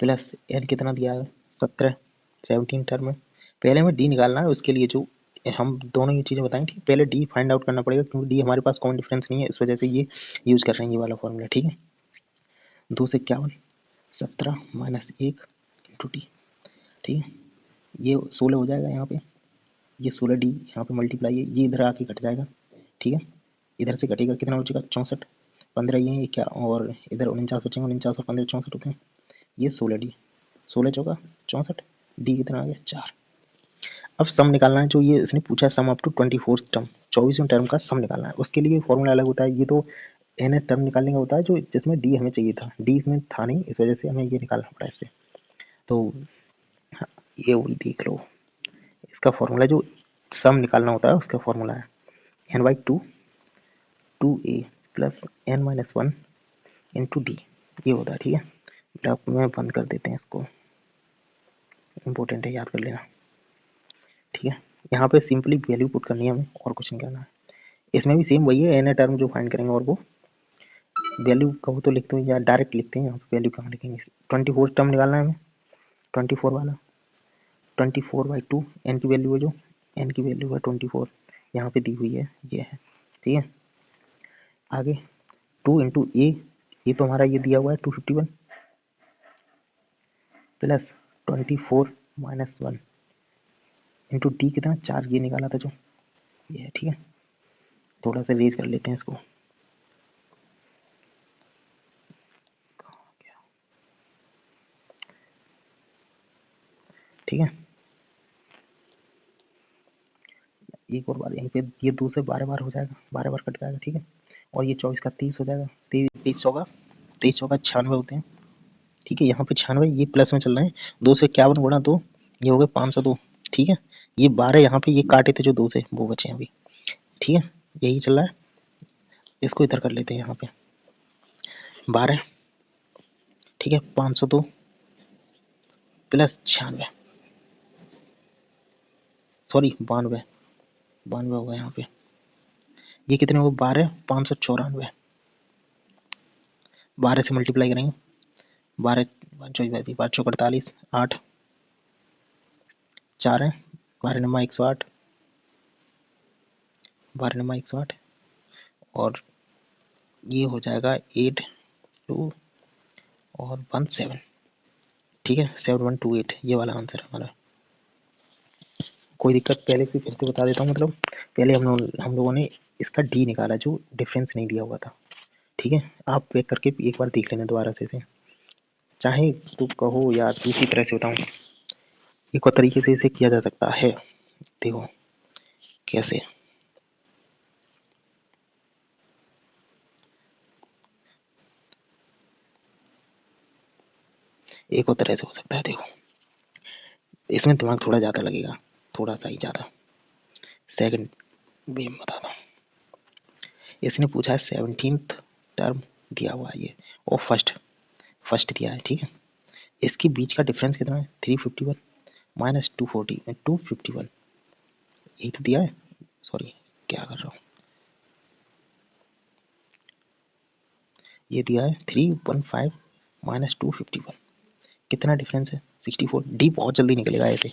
प्लस एन कितना दिया है 17, 17 टर्म है। पहले हमें डी निकालना है, उसके लिए जो हम दोनों ये चीज़ें बताएंगे। ठीक, पहले डी फाइंड आउट करना पड़ेगा क्योंकि डी हमारे पास कॉमन डिफरेंस नहीं है, इस वजह से ये यूज़ कर रहे हैं ये वाला फॉर्मूला। ठीक है, 2 से 51, 17 माइनस 1 इंटू डी। ठीक है, ये 16 हो जाएगा यहाँ पे, ये 16 डी यहाँ पे मल्टीप्लाई है, ये इधर आके कट जाएगा। ठीक है, इधर से कटेगा, कितना हो चुका 64, 15 ये क्या, और इधर 49 बचेंगे, 49 और 15 64 होते हैं। ये 16 डी, 16 चौका 64, डी कितना आ गया 4। अब सम निकालना है, जो ये इसने पूछा है सम अप टू 24 टर्म, 24वें टर्म का सम निकालना है। उसके लिए फॉर्मूला अलग होता है, ये तो एन टर्म निकालने का होता है, जो जिसमें डी हमें चाहिए था, डी इसमें था नहीं, इस वजह से हमें ये निकालना पड़ा इससे। तो हाँ, ये वही देख लो, इसका फॉर्मूला जो सम निकालना होता है उसका फॉर्मूला है N by two A plus N minus 1 into D, ये होता है। ठीक है, ग्राफ में बंद कर देते हैं इसको, इम्पोर्टेंट है, याद कर लेना। ठीक है, यहाँ पे सिंपली वैल्यू पुट करनी है हमें, और कुछ नहीं करना है। इसमें भी सेम वही है, एन टर्म जो फाइंड करेंगे, और वो वैल्यू कहो तो लिखते हैं या डायरेक्ट लिखते हैं, यहाँ पे वैल्यू कहाँ लिखेंगे। 24 टर्म निकालना है हमें, 24 वाला, 24/2 एन की वैल्यू है, जो एन की वैल्यू है 24, यहाँ पे दी हुई है, ये है। ठीक है, आगे 2 इंटू ए, ये तो हमारा ये दिया हुआ है 251 प्लस 24 माइनस 1 इंटू डी कितना 4, ये निकाला था जो, ये है। ठीक है, थोड़ा सा रेज कर लेते हैं इसको, ठीक है, एक और बार यहीं पे, ये 2 से 12 बार हो जाएगा, 12 बार कट जाएगा। ठीक है, और ये 24 का 30 हो जाएगा, 23 होगा, 23 होगा 96 होते हैं। ठीक है, यहाँ पे 96, ये प्लस में चल रहे हैं, 2 से 51 गुणा 2, ये हो गए 502। ठीक है, ये 12 यहाँ पे ये काटे थे जो 2 से, वो बचे हैं अभी। ठीक है, यही चल रहा है, इसको इधर कर लेते हैं यहाँ पे 12। ठीक है, 502 प्लस 96, सॉरी 92, 92 होगा यहाँ पे, ये कितने हो गए 12, 594, 12 से मल्टीप्लाई करेंगे, 12 12 चौक 48, 8 4 है, 12 नमा 108, 12 नमा 108, और ये हो जाएगा 82 और 17। ठीक है, 7128, ये वाला आंसर हमारा। कोई दिक्कत, पहले से फिर से बता देता हूँ, मतलब पहले हम लोगों ने इसका डी निकाला जो डिफरेंस नहीं दिया हुआ था। ठीक है, आप चेक करके एक बार देख लेना दोबारा से चाहे तो कहो या दूसरी तरह से बताऊँ, एक और तरीके से इसे किया जा सकता है। देखो कैसे, एक और तरह से हो सकता है। देखो, इसमें दिमाग थोड़ा ज़्यादा लगेगा, थोड़ा सा ही ज़्यादा। सेकंड वे में बताता हूँ, इसने पूछा है 17th टर्म दिया हुआ है ये, और फर्स्ट दिया है। ठीक है, इसके बीच का डिफरेंस कितना है 351 माइनस 251, यही तो दिया है। सॉरी, क्या कर रहा हूँ, ये दिया है 315 माइनस 251, कितना डिफरेंस है 64। डी बहुत जल्दी निकलेगा ऐसे,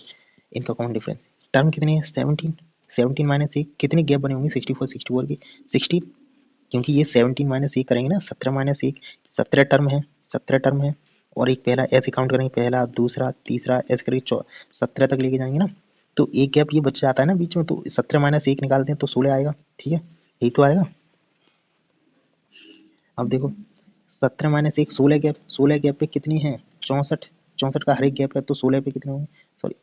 इनका कॉमन डिफरेंस। टर्म कितनी है 17, 17 माइनस 1, कितनी गैप बनी होंगी 64 की 16, क्योंकि ये 17 माइनस 1 करेंगे ना, 17 माइनस 1, 17 टर्म है, 17 टर्म है, और एक पहला ऐसे काउंट करेंगे, पहला दूसरा तीसरा ऐसे करके 17 तक लेके जाएंगे ना, तो एक गैप ये बच जाता है ना बीच में, तो 17 माइनस 1 निकालते हैं तो 16 आएगा। ठीक है, यही तो आएगा। अब देखो 17 माइनस 1, 16 गैप, 16 गैप पे कितनी है 64, 64 का हर एक गैप है, तो 16 पे कितने होंगे, सॉरी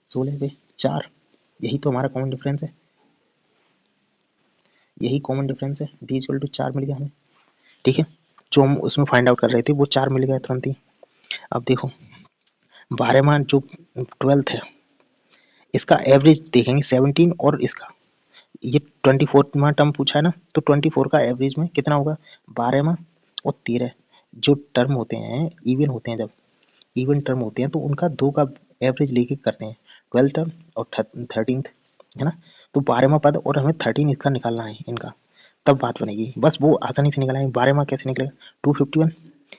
16 पे 4, यही तो हमारा कॉमन डिफरेंस है, यही कॉमन डिफरेंस है, डी इक्वल टू 4 मिल गया हमें। ठीक है, जो हम उसमें फाइंड आउट कर रहे थे वो 4 मिल गया तुरंत ही। अब देखो 12वां जो 12th है, इसका एवरेज देखेंगे 17, और इसका ये 24वां टर्म पूछा है ना, तो 24 का एवरेज में कितना होगा 12वां और 13, जो टर्म होते हैं इवन होते हैं, जब इवन टर्म होते हैं तो उनका 2 का एवरेज लेके करते हैं, 12 टर्म और 13th, है ना। तो 12वां पद और हमें 13 इसका निकालना है इनका, तब बात बनेगी। बस वो आसानी से निकालेंगे। 12वां कैसे निकलेगा 251,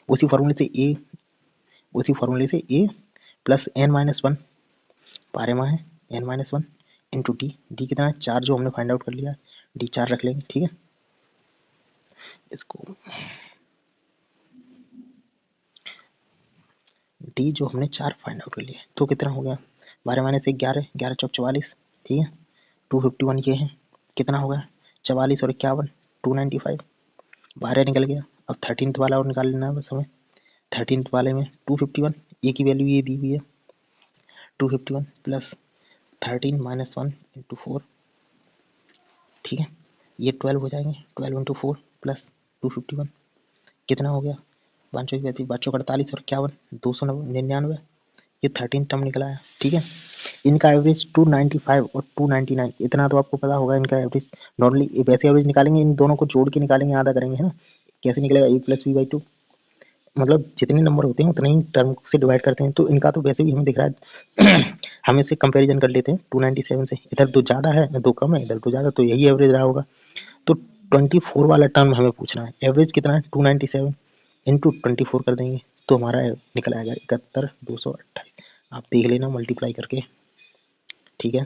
उसी फॉर्मूले से ए उसी फॉर्मूले से A plus N minus one बारे में है N minus one into D. D कितना है 4 जो हमने फाइंड आउट कर लिया, डी 4 रख लेंगे। ठीक है, इसको डी जो हमने 4 फाइंड आउट कर लिया तो कितना हो गया 12 माइनस 1 11, 11 चौक 44। ठीक है, 251 ये है, कितना होगा 44 और 51 295, 12 निकल गया। अब 13th वाला और निकाल लेना है बस हमें। 13th वाले में 251, ए की वैल्यू ये दी हुई है 251 प्लस 13 माइनस 1 इंटू 4। ठीक है, ये 12 हो जाएंगे, 12 इंटू 4 प्लस 251 कितना हो गया 548 और 51 299, ये 13 टर्म निकला है। ठीक है, इनका एवरेज 295 और 299 इतना तो आपको पता होगा इनका एवरेज। नॉर्मली वैसे एवरेज निकालेंगे, इन दोनों को जोड़ के निकालेंगे, आधा करेंगे, है ना। कैसे निकलेगा ए प्लस बी बाई टू, मतलब जितने नंबर होते हैं उतने ही टर्म से डिवाइड करते हैं। तो इनका तो वैसे भी हमें दिख रहा है हम इससे कंपैरिजन कर लेते हैं 297 से, इधर दो ज़्यादा है दो कम है, इधर दो ज़्यादा, तो यही एवरेज रहा होगा। तो 24 वाला टर्म हमें पूछना है, एवरेज कितना है 297 इंटू 24 कर देंगे तो हमारा निकल आएगा 71,228। आप देख लेना मल्टीप्लाई करके। ठीक है,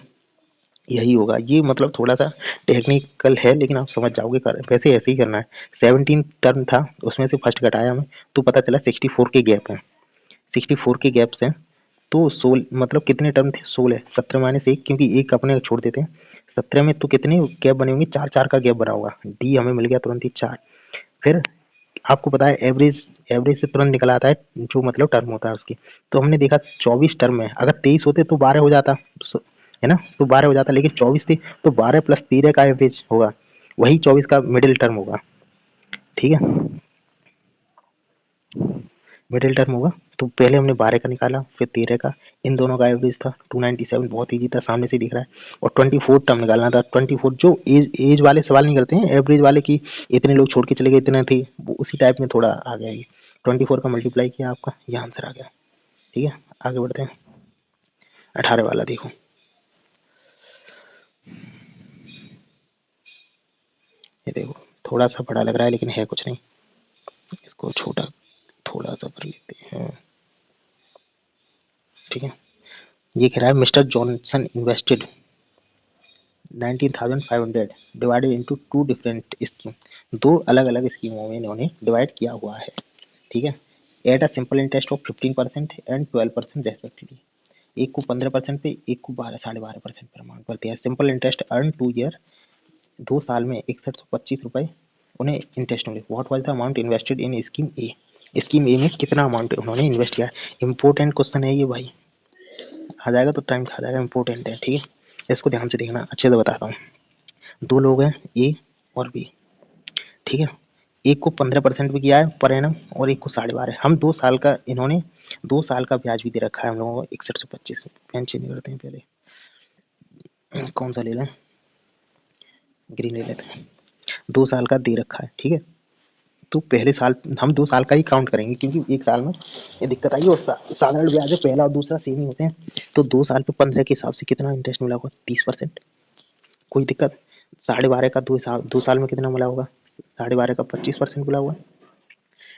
यही होगा। ये मतलब थोड़ा सा टेक्निकल है लेकिन आप समझ जाओगे। वैसे ऐसे ही करना है। 17 टर्म था उसमें से फर्स्ट घटाया हमें तो पता चला 64 के गैप है, 64 के गैप से तो 16 मतलब कितने टर्म थे 16, 17 माइनस 1 क्योंकि एक अपने छोड़ देते हैं 17 में, तो कितने गैप बने होंगे 4 4 का गैप बना होगा। डी हमें मिल गया तुरंत ही 4। फिर आपको पता है एवरेज, एवरेज से तुरंत निकल आता है जो मतलब टर्म होता है उसकी। तो हमने देखा 24 टर्म है, अगर 23 होते तो 12 हो जाता, है ना, तो 12 हो जाता, लेकिन 24 थे तो 12 प्लस 13 का एवरेज होगा, वही 24 का मिडिल टर्म होगा। ठीक है, मिडिल टर्म होगा। तो पहले हमने 12 का निकाला फिर 13 का, इन दोनों का एवरेज था 297, बहुत ईजी था, सामने से दिख रहा है। और 24 टर्म निकालना था, 24 जो एज वाले सवाल नहीं करते हैं एवरेज वाले की इतने लोग छोड़ के चले गए इतने थे, वो उसी टाइप में थोड़ा आ गया ये। 24 का मल्टीप्लाई किया आपका, ये आंसर आ गया। ठीक है, आगे बढ़ते हैं। 18 वाला देखो, ये देखो थोड़ा सा बड़ा लग रहा है लेकिन है कुछ नहीं, इसको छोटा थोड़ा सा कर लेते हैं। ठीक है, ये कह रहा है mister Johnson invested 19,500 divided into two different scheme, दो अलग अलग स्कीमों में इन्होंने डिवाइड किया हुआ है। ठीक है, at a simple interest of 15% and 12% respectively, एक को 15% पे एक को 12.5% पर अमाउंट पर दिया। सिंपल इंटरेस्ट अर्न 2 ईयर, 2 साल में 6125 रुपए उन्हें इंटरेस्ट मिले। What was the amount invested in scheme A, scheme A में कितना अमाउंट उन्होंने इन्वेस्ट किया। इंपॉर्टेंट क्वेश्चन है ये भाई, आ जाएगा तो टाइम खा जाएगा, इंपॉर्टेंट है। ठीक है, इसको ध्यान से देखना, अच्छे से बताता हूँ। दो लोग हैं ए और बी। ठीक है, एक को 15% भी किया है पर एनम और एक को 12.5। हम 2 साल का, इन्होंने 2 साल का ब्याज भी दे रखा है हम लोगों को 6125। पेन चेंज करते हैं पहले, कौन सा ले लें, ग्रीन ले लेते हैं। 2 साल का दे रखा है। ठीक है, तो पहले साल हम 2 साल का ही काउंट करेंगे क्योंकि एक साल में ये दिक्कत आई। और साधारण ब्याज है, पहला और दूसरा सेम ही होते हैं। तो 2 साल पे 15 के हिसाब से कितना इंटरेस्ट मिला होगा 30%, कोई दिक्कत। 12.5 का 2 साल में कितना मिला होगा 12.5 का 25% मिला हुआ है।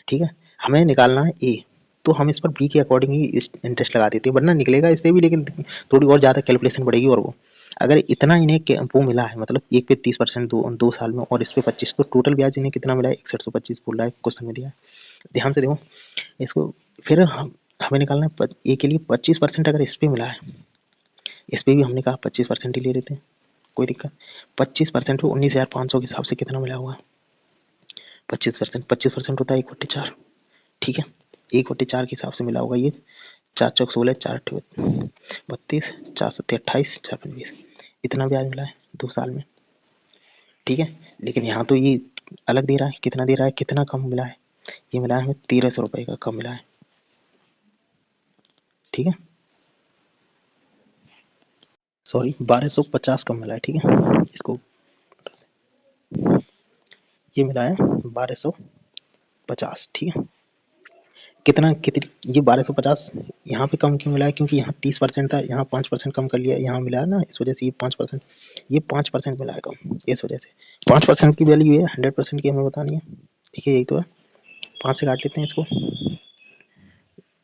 ठीक है, हमें निकालना है ए, तो हम इस पर बी के अकॉर्डिंग ही इंटरेस्ट लगा देते हैं, वरना निकलेगा इससे भी लेकिन थोड़ी और ज़्यादा कैलकुलेशन बढ़ेगी। और वो अगर इतना इन्हें वो मिला है मतलब एक पे 30% 2 साल में और इस पे 25, तो टोटल ब्याज इन्हें कितना मिला है 6125 बोल रहा है क्वेश्चन में दिया है। ध्यान से देखो इसको। फिर हमें निकालना है ए के लिए 25% अगर इस पे मिला है, इस पे भी हमने कहा 25% ही ले लेते हैं, कोई दिक्कत। 25% को 19,500 के हिसाब से कितना मिला हुआ 25% होता है 1/4। ठीक है, 1/4 के हिसाब से मिला होगा ये। 4 चौक 16, 4 अट्ठे 32, 4 सत्ते 28, 4 पंजे 20, इतना ब्याज मिला है 2 साल में। ठीक है, लेकिन यहाँ तो ये अलग दे रहा है, कितना दे रहा है, कितना कम मिला है, ये मिला है हमें 1300 रुपये का कम मिला है। ठीक है, सॉरी 1250 कम मिला है। ठीक है, इसको ये मिला है 1250। ठीक है, कितना कितनी ये 1250 यहाँ पे कम क्यों मिला है, क्योंकि यहाँ 30% था, यहाँ 5% कम कर लिया, यहाँ मिला है ना, इस वजह से ये 5%, ये 5% मिला है कम, इस वजह से। 5% की वैल्यू है, 100% की हमें बतानी है। ठीक है, यही तो है। 5 से काट लेते हैं इसको,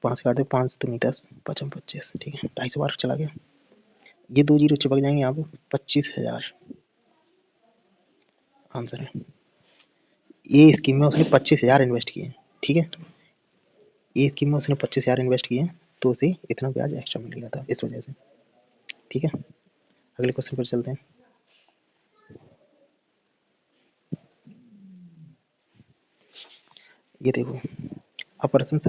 5 काट दे, 5 दूनी 10, 5 25, ठीक है 250 बार चला गया। ये 2 जीरो चिपक जाएंगे यहाँ पे, 25,000 आंसर है। ये स्कीम में उसने 25,000 इन्वेस्ट किए, ठीक है, ये स्कीम में उसने 25,000 इन्वेस्ट किए, तो उसे इतना ब्याज एक्स्ट्रा मिल गया था इस वजह से, ठीक है। अगले क्वेश्चन पर चलते हैं। ये देखो, a person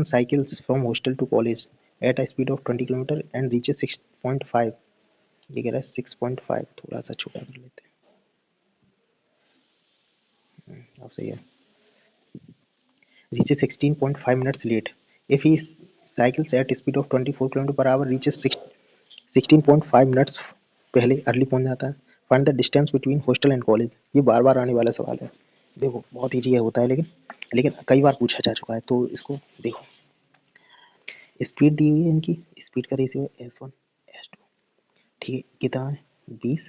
cycles from hostel to college at a speed of 20 kilometre and reaches 6.5, ये कह रहा है 6.5, थोड़ा सा छोटा कर लेते हैं, अब सही है। reaches 16.5 minutes late. If he cycles at a speed of 24 kilometre per hour, reaches 16.5 minutes पहले अर्ली पहुंच जाता है। Find the distance between hostel and college. ये बार बार आने वाला सवाल है, देखो बहुत ईजी होता है, लेकिन कई बार पूछा जा चुका है, तो इसको देखो। स्पीड दी हुई है इनकी, स्पीड का रेशियो है S1 S2, ठीक है, कितना है 20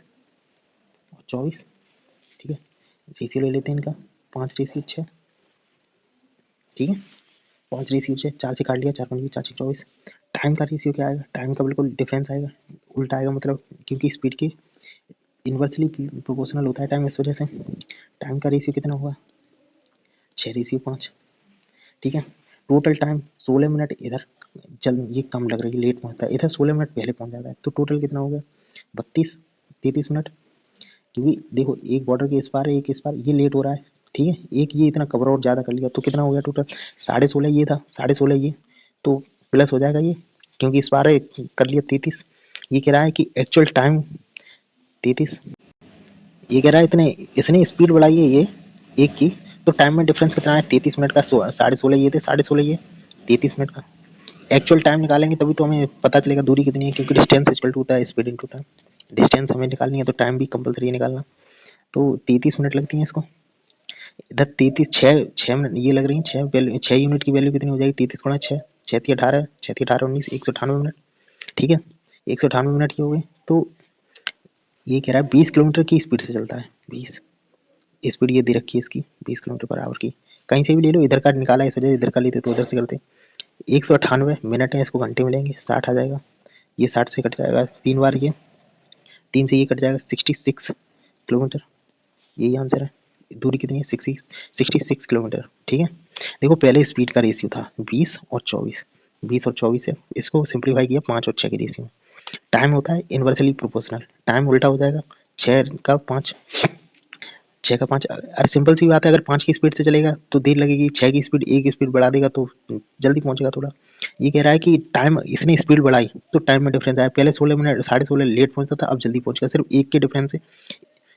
और 24, ठीक है। रेशियो ले लेते हैं इनका 5:6, ठीक है, 5:6, 4 से काट लिया, 4 5 4 24। टाइम का रेशियो क्या आएगा, टाइम का बिल्कुल डिफरेंस आएगा, उल्टा आएगा, मतलब क्योंकि स्पीड की इन्वर्सली प्रोपोर्शनल होता है टाइम, इस वजह से टाइम का रेशियो कितना हुआ 6:5, ठीक है। टोटल टाइम 16 मिनट इधर चल, ये कम लग रही है, लेट पहुंचता है, इधर 16 मिनट पहले पहुंच जाता है, तो टोटल कितना हो गया 32 मिनट, क्योंकि देखो एक बॉर्डर के इस पार है, एक इस पार, ये लेट हो रहा है, ठीक है, एक ये इतना कवर और ज़्यादा कर लिया, तो कितना हो गया टोटल 16.5, ये था 16.5, ये तो प्लस हो जाएगा ये, क्योंकि इस पार है कर लिया 33। ये कह रहा है कि एक्चुअल टाइम 33, ये कह रहा है इतने इसने स्पीड बढ़ाई है ये एक की, तो टाइम में डिफरेंस कितना है 33 मिनट का, 16.5 ये थे, 16.5 ये 33 मिनट का। एक्चुअल टाइम निकालेंगे तभी तो हमें पता चलेगा दूरी कितनी है, क्योंकि डिस्टेंस इक्वल टू होता है स्पीड इनटू टाइम। डिस्टेंस हमें निकालनी है तो टाइम भी कंपलसरी निकालना, तो 33 मिनट लगती है इसको। इधर 33 छः मिनट ये लग रही है, 6 यूनिट की वैल्यू कितनी हो जाएगी 33 गुणा 6, 6×18, 6×18 19, 198 मिनट, ठीक है, 198 मिनट की हो गई। तो ये कह रहा है 20 किलोमीटर की स्पीड से चलता है, 20 स्पीड ये दे रखी है इसकी 20 किलोमीटर पर आवर की, कहीं से भी ले लो, इधर का निकाला इस वजह से इधर का लेते तो उधर से करते। 198 मिनट है, इसको घंटे में लेंगे 60 आ जाएगा, ये 60 से कट जाएगा 3 बार, ये 3 से ये कट जाएगा 66 किलोमीटर, यही आंसर है। दूरी कितनी है 66 किलोमीटर, ठीक है। देखो पहले स्पीड का रेशियो था 20 और 24, 20 और 24 है, इसको सिंप्लीफाई किया 5 और 6 के रेशियो में। टाइम होता है इन्वर्सली प्रोपोर्शनल, टाइम उल्टा हो जाएगा, 6 का 5, 6 का 5, अरे सिंपल सी बात है, अगर 5 की स्पीड से चलेगा तो देर लगेगी, 6 की स्पीड एक स्पीड बढ़ा देगा तो जल्दी पहुंचेगा थोड़ा। ये कह रहा है कि टाइम इसने स्पीड बढ़ाई तो टाइम में डिफरेंस आया, पहले 16 मिनट 16.5 लेट पहुंचता था, अब जल्दी पहुंच गया, सिर्फ एक के डिफरेंस से।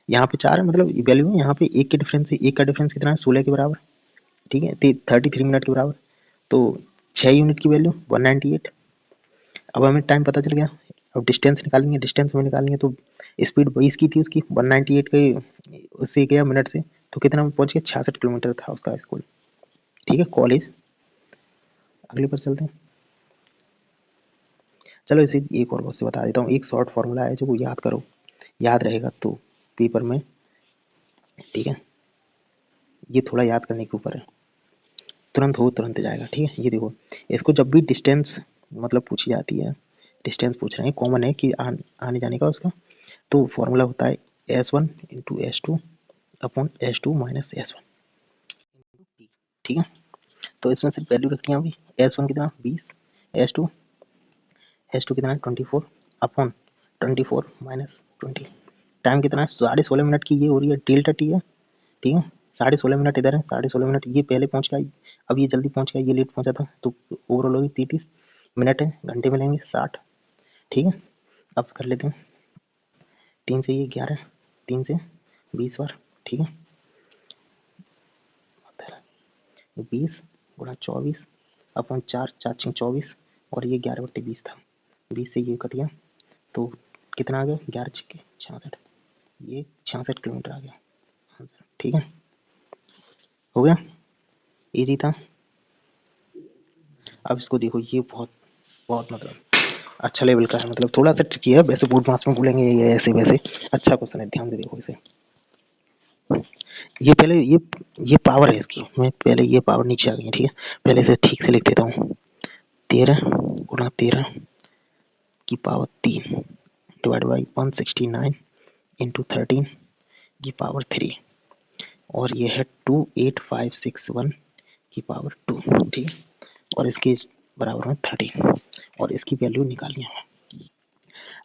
यहाँ पे 4 है, मतलब वैल्यू है, यहाँ पे एक के डिफरेंस से, एक का डिफरेंस कितना है 16 के बराबर, ठीक है, 33 मिनट के बराबर, तो 6 यूनिट की वैल्यू 198। अब हमें टाइम पता चल गया, अब डिस्टेंस निकालेंगे, डिस्टेंस में निकालेंगे तो स्पीड 20 की थी उसकी, 198 के उससे गया मिनट से, तो कितना में पहुंच गया 66 किलोमीटर था उसका स्कूल, ठीक है, कॉलेज। अगले पर चलते हैं। चलो इसे एक और से बता देता हूँ, एक शॉर्ट फॉर्मूला है जो याद करो, याद रहेगा तो पेपर में, ठीक है, ये थोड़ा याद करने के ऊपर है, तुरंत हो तुरंत जाएगा, ठीक है। ये देखो, इसको जब भी डिस्टेंस मतलब पूछी जाती है, डिस्टेंस पूछ रहे हैं, कॉमन है कि आने जाने का उसका, तो फॉर्मूला होता है S1 into S2 upon S2 minus S1, ठीक है। तो इसमें सिर्फ वैल्यू रखनी है अभी, S1 कितना 20, S2 कितना है 24 अपॉन 24 माइनस 20, टाइम कितना है 16.5 मिनट की, ये हो रही है डेल्टा टी है, ठीक है, 16.5 मिनट इधर है, 16.5 मिनट ये पहले पहुंच गया, अब ये जल्दी पहुंच गया, ये लेट पहुंचा था, तो ओवरऑल होगी 33 मिनट है, घंटे में लेंगे 60, ठीक है। अब कर लेते हैं, 3 से ये 11, 3 से 20 बार, ठीक है, 20 गुणा 24 अपन 4 4 6 24, और ये 11/20 था, 20 से ये कट गया, तो कितना आ गया 11 छक्के 66, ये 66 किलोमीटर आ गया आंसर, ठीक है, हो गया, इजी था। अब इसको देखो, ये बहुत बहुत मतलब अच्छा लेवल का है, मतलब थोड़ा सा ट्रिकी है, वैसे बोर्ड मार्क्स में बोलेंगे ये ऐसे वैसे, अच्छा क्वेश्चन है, ध्यान से देखो इसे। ये पहले ये पावर है इसकी, मैं पहले ये पावर नीचे आ गई है, ठीक है, पहले इसे ठीक से लिख देता हूँ। 13 गुणा 13 की पावर 3 डिवाइड बाई 169 इंटू 13 की पावर 3 और ये है 28561 की पावर 2, ठीक है। और इसके बराबर में 13 और इसकी वैल्यू निकालनी है।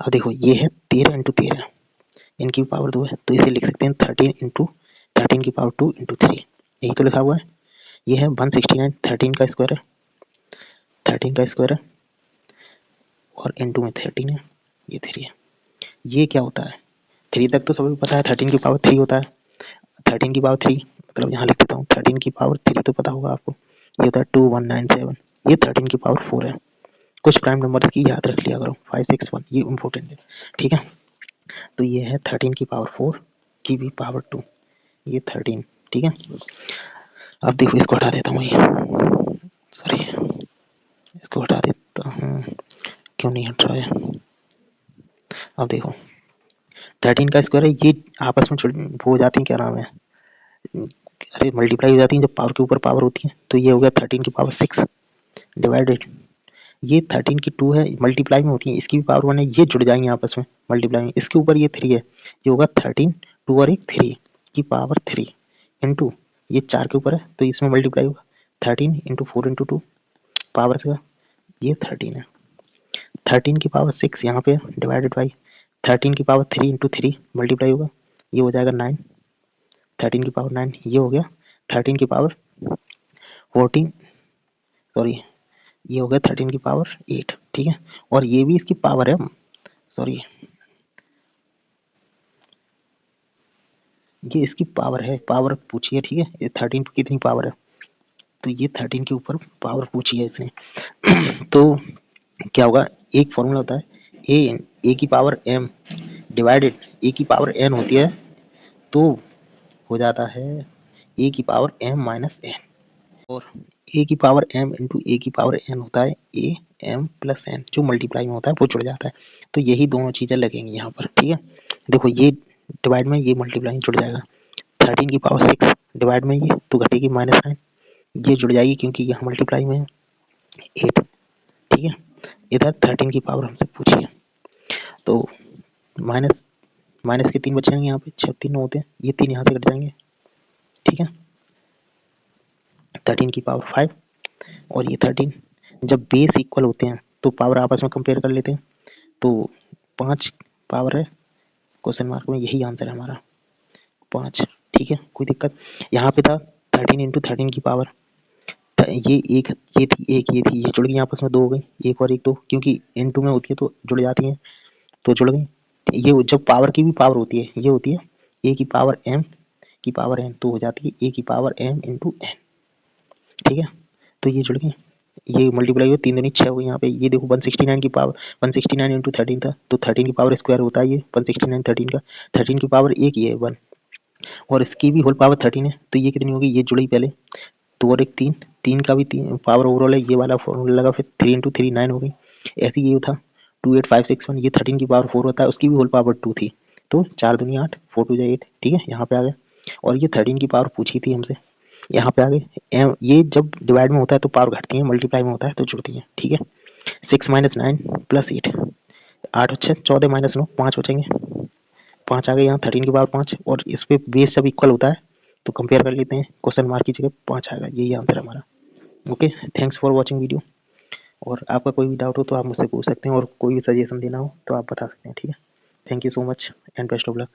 अब देखो ये है 13 इंटू 13, इनकी पावर 2 है तो इसे लिख सकते हैं 13 इंटू 13 की पावर 2 इंटू 3, यही तो लिखा हुआ है। ये है 169, 13 का स्क्वायर है, 13 का स्क्वायर है और इंटू में 13 है, ये 3 है। ये क्या होता है, 3 तक तो सभी को पता है 13 की पावर 3 होता है। 13 की पावर 3 मतलब यहाँ लिख देता हूँ 13 की पावर 3 तो पता होगा आपको, ये होता है 2197। ये 13 की पावर 4 है। कुछ प्राइम नंबर्स की याद रख लिया करो, 561 ये इम्पोर्टेंट है, ठीक है। तो ये है 13 की पावर 4 की भी पावर 2, ये 13, ठीक है। अब देखो इसको हटा देता हूँ, ये सॉरी इसको हटा देता हूँ, क्यों नहीं हट रहा है। अब देखो 13 का स्क्वायर है, ये आपस में वो हो जाती है, क्या नाम है, अरे मल्टीप्लाई हो जाती है जब पावर के ऊपर पावर होती है। तो ये हो गया 13 की पावर 6 डिवाइडेड, ये 13 की 2 है, मल्टीप्लाई में होती है, इसकी भी पावर 1 है, ये जुड़ जाएंगे आपस में मल्टीप्लाई में। इसके ऊपर ये 3 है, ये होगा 13, 2 और एक 3 की पावर 3 इंटू ये 4 के ऊपर है तो इसमें मल्टीप्लाई होगा 13 इंटू 4 इंटू 2 पावर से ये 13 है। 13 की पावर 6 यहाँ पे डिवाइडेड बाई 13 की पावर 3 इंटू 3 मल्टीप्लाई होगा, ये हो जाएगा 9, 13 की पावर 9, ये हो गया 13 की पावर 14, सॉरी ये हो गया 13 की पावर 8, ठीक है। और ये भी इसकी पावर है, सॉरी ये इसकी पावर है, पावर पूछी है, ठीक है। ये 13 की कितनी पावर है, तो ये 13 के ऊपर पावर पूछी है इसने। तो क्या होगा, एक फॉर्मूला होता है ए की पावर m डिवाइडेड ए की पावर n होती है, तो हो जाता है ए की पावर m माइनस n, और ए की पावर m इंटू ए की पावर n होता है ए m प्लस n, जो मल्टीप्लाई में होता है वो जुड़ जाता है। तो यही दोनों चीजें लगेंगी यहाँ पर, ठीक है। देखो ये डिवाइड में ये मल्टीप्लाई जुड़ जाएगा, 13 की पावर 6 डिवाइड में ये तो घटेगी -9, ये जुड़ जाएगी क्योंकि यहाँ मल्टीप्लाई में 8, ठीक है। इधर 13 की पावर हमसे पूछी है, तो माइनस माइनस के 3 बचेंगे यहाँ पे, 6 3 होते हैं, ये 3 यहाँ से कट जाएंगे, ठीक है। 13 की पावर 5 और ये 13, जब बेस इक्वल होते हैं तो पावर आपस में कंपेयर कर लेते हैं, तो 5 पावर है, क्वेश्चन मार्क में यही आंसर है हमारा 5, ठीक है। कोई दिक्कत, यहाँ पे था 13 इंटू 13 की पावर, ये एक ये थी एक ये थी, ये जुड़ गई आपस में, 2 हो गई, एक और एक 2, क्योंकि इनटू में होती है तो जुड़ जाती हैं, तो जुड़ गई। ये जब पावर की भी पावर होती है, ये होती है ए की पावर m की पावर n, तो हो जाती है ए की पावर m इंटू n, ठीक है। तो ये जुड़ गई, ये मल्टीप्लाई हुई, 3 दूनी 6 हुई यहाँ पे। ये देखो 169 की पावर 169 इंटू 13 था, तो 13 की पावर स्क्वायर होता है ये 169 13 का, 13 की पावर एक ये है 1, और इसकी भी होल पावर 13 है, तो ये कितनी होगी, ये जुड़ी पहले, तो और एक 3, 3 का भी 3 पावर ओवरऑल है, ये वाला फॉर्मूला लगा, फिर 3 इंटू 3 9 हो गई। ऐसे ये था 28561, ये 13 की पावर 4 होता है, उसकी भी होल पावर 2 थी, तो 4 दूनी 8, 4 2 8, ठीक है, यहाँ पे आ गए। और ये 13 की पावर पूछी थी हमसे, यहाँ पे आ गए। ये जब डिवाइड में होता है तो पावर घटती है, मल्टीप्लाई में होता है तो जुड़ती है, ठीक है। 6 माइनस 9 प्लस 8, 8 अच्छा 14 माइनस 9 5 बचेंगे, 5 आ गए यहाँ, 13 की पावर 5, और इस पे बेस जब इक्वल होता है तो कंपेयर कर लेते हैं, क्वेश्चन मार्क की जगह 5 आएगा, यही आंसर है हमारा। Okay, thanks for watching video, और आपका कोई भी डाउट हो तो आप मुझसे पूछ सकते हैं, और कोई भी सजेशन देना हो तो आप बता सकते हैं, ठीक है। Thank you so much and best of luck.